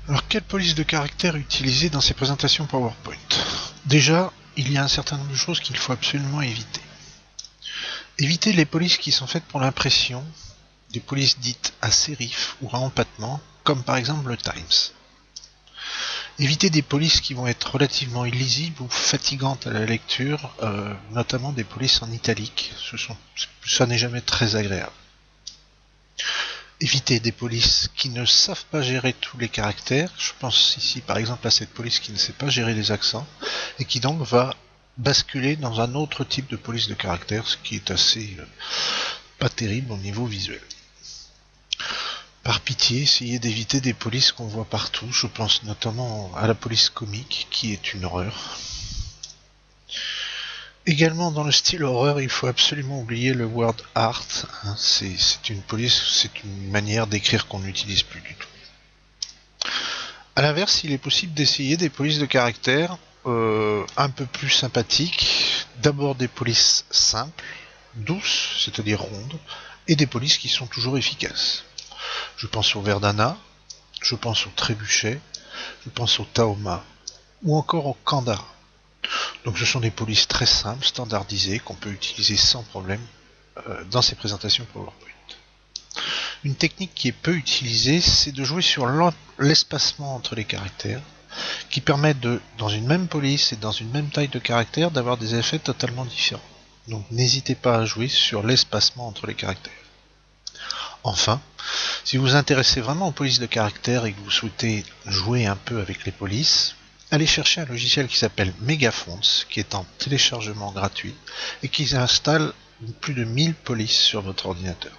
Alors, quelle police de caractère utiliser dans ces présentations PowerPoint? Déjà, il y a un certain nombre de choses qu'il faut absolument éviter. Éviter les polices qui sont faites pour l'impression, des polices dites à sérif ou à empattement, comme par exemple le Times. Éviter des polices qui vont être relativement illisibles ou fatigantes à la lecture, notamment des polices en italique. Ça n'est jamais très agréable. Éviter des polices qui ne savent pas gérer tous les caractères. Je pense ici par exemple à cette police qui ne sait pas gérer les accents et qui donc va basculer dans un autre type de police de caractère, ce qui est assez pas terrible au niveau visuel. Par pitié, essayez d'éviter des polices qu'on voit partout. Je pense notamment à la police comique qui est une horreur. Également dans le style horreur, il faut absolument oublier le word art. C'est une police, c'est une manière d'écrire qu'on n'utilise plus du tout. A l'inverse, il est possible d'essayer des polices de caractère un peu plus sympathiques. D'abord des polices simples, douces, c'est-à-dire rondes, et des polices qui sont toujours efficaces. Je pense au Verdana, je pense au Trébuchet, je pense au Taoma, ou encore au Kandara. Donc ce sont des polices très simples, standardisées, qu'on peut utiliser sans problème dans ces présentations PowerPoint. Une technique qui est peu utilisée, c'est de jouer sur l'espacement entre les caractères, qui permet dans une même police et dans une même taille de caractère, d'avoir des effets totalement différents. Donc n'hésitez pas à jouer sur l'espacement entre les caractères. Enfin, si vous vous intéressez vraiment aux polices de caractère et que vous souhaitez jouer un peu avec les polices, allez chercher un logiciel qui s'appelle Megafonts, qui est en téléchargement gratuit et qui installe plus de 1000 polices sur votre ordinateur.